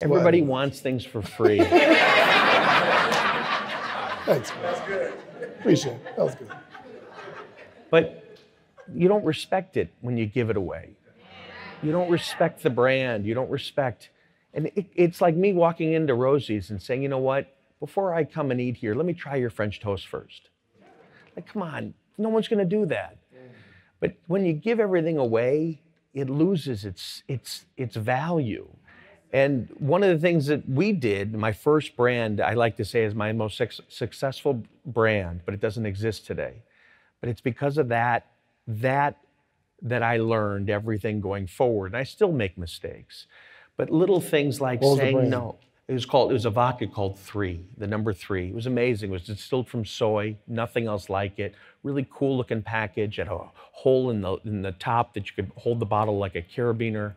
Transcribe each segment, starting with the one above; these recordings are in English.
Everybody wants things for free. Thanks. That's good. Appreciate it. That was good. But you don't respect it when you give it away. You don't respect the brand. You don't respect, and it's like me walking into Rosie's and saying, you know what, before I come and eat here, let me try your French toast first. Like, come on, no one's gonna do that. But when you give everything away, it loses its value. And one of the things that we did, my first brand, I like to say is my most successful brand, but it doesn't exist today. But it's because of that I learned everything going forward. And I still make mistakes. But little things like saying no. It was a vodka called 3, the number 3. It was amazing. It was distilled from soy, nothing else like it. Really cool looking package, had a hole in the top that you could hold the bottle like a carabiner.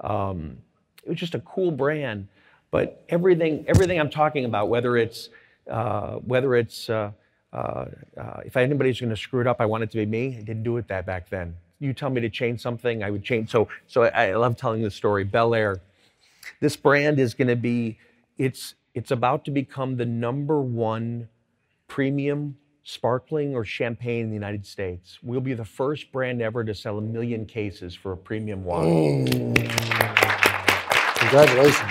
It was just a cool brand. But everything I'm talking about, whether it's if anybody's going to screw it up, I want it to be me. I didn't do it back then. You tell me to change something, I would change. So I love telling this story. Belaire, this brand is going to be, it's about to become the #1 premium sparkling or champagne in the United States. We'll be the first brand ever to sell 1 million cases for a premium wine. Congratulations.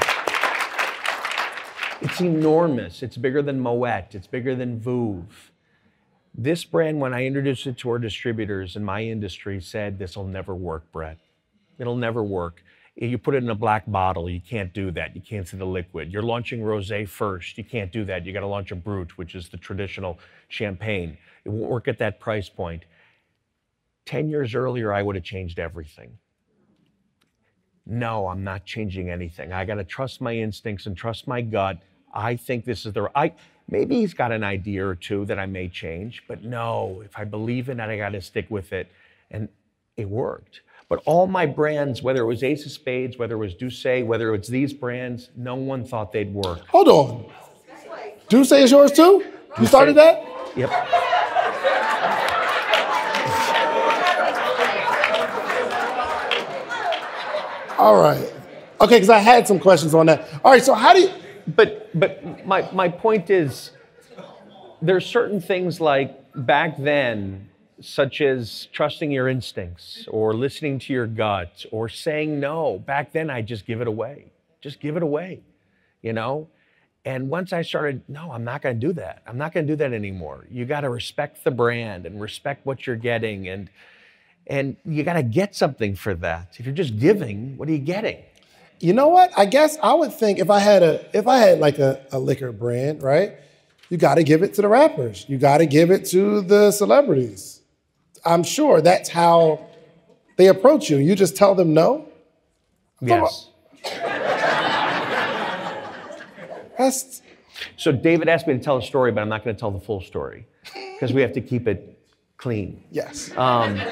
It's enormous. It's bigger than Moet. It's bigger than Vouv. This brand, when I introduced it to our distributors in my industry, said, this will never work, Brett. It'll never work. You put it in a black bottle, you can't do that. You can't see the liquid. You're launching rosé first. You can't do that. You got to launch a Brut, which is the traditional champagne. It won't work at that price point. 10 years earlier, I would have changed everything. No, I'm not changing anything. I got to trust my instincts and trust my gut. I think this is maybe he's got an idea or two that I may change, but no, if I believe in it, I got to stick with it. And it worked. But all my brands, whether it was Ace of Spades, whether it was Douce, whether it was these brands, no one thought they'd work. Hold on. Douce is yours too? You started that? Yep. All right. Okay, because I had some questions on that. All right, so how do you... But my point is, there's certain things like back then, such as trusting your instincts or listening to your gut or saying no. Back then, I just give it away. Just give it away, you know? And once I started, no, I'm not going to do that. I'm not going to do that anymore. You got to respect the brand and respect what you're getting. And you got to get something for that. If you're just giving, what are you getting? You know what? I guess I would think if I had like a liquor brand, right? You got to give it to the rappers. You got to give it to the celebrities. I'm sure that's how they approach you. You just tell them no? Yes. So David asked me to tell a story, but I'm not going to tell the full story because we have to keep it clean. Yes. But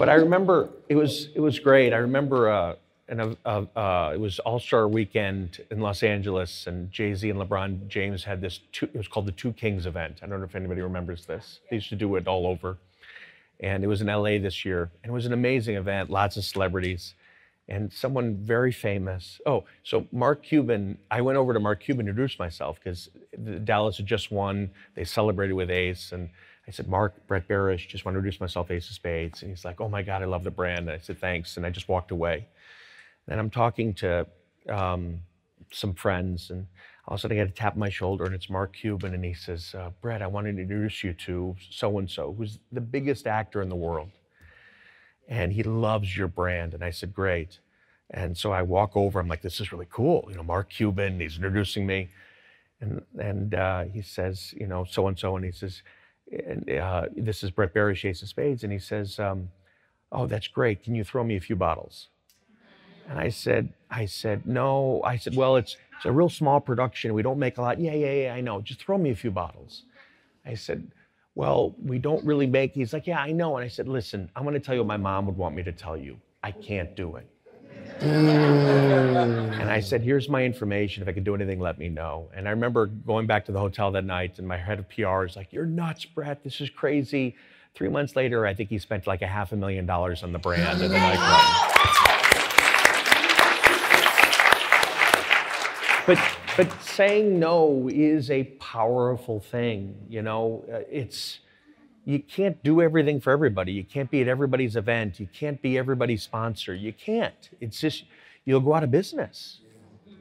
I remember it was great. I remember it was All-Star Weekend in Los Angeles, and Jay-Z and LeBron James had this. It was called the Two Kings event. I don't know if anybody remembers this. They used to do it all over, and it was in LA this year. And it was an amazing event. Lots of celebrities, and someone very famous. Oh, so Mark Cuban. I went over to Mark Cuban to introduce myself because Dallas had just won. They celebrated with Ace, and I said, Mark, Brett Berish, just want to introduce myself, Ace of Spades. And he's like, oh my God, I love the brand. And I said, thanks. And I just walked away. And I'm talking to some friends, and all of a sudden I get a tap on my shoulder, and it's Mark Cuban, and he says, Brett, I want to introduce you to so-and-so, who's the biggest actor in the world. And he loves your brand. And I said, great. And so I walk over, I'm like, this is really cool. You know, Mark Cuban, he's introducing me. And he says, you know, so-and-so, and he says, this is Brett Berish, Ace of Spades. And he says, oh, that's great. Can you throw me a few bottles? And I said, no. I said, well, it's a real small production. We don't make a lot. Yeah, I know. Just throw me a few bottles. I said, well, we don't really make. He's like, yeah, I know. And I said, listen, I'm going to tell you what my mom would want me to tell you. I can't do it. And I said, here's my information. If I can do anything, let me know. And I remember going back to the hotel that night, and my head of PR is like, you're nuts, Brett. This is crazy. 3 months later, I think he spent like $500,000 on the brand. And I'm like, but saying no is a powerful thing. You can't do everything for everybody. You can't be at everybody's event. You can't be everybody's sponsor. You can't. It's just, you'll go out of business.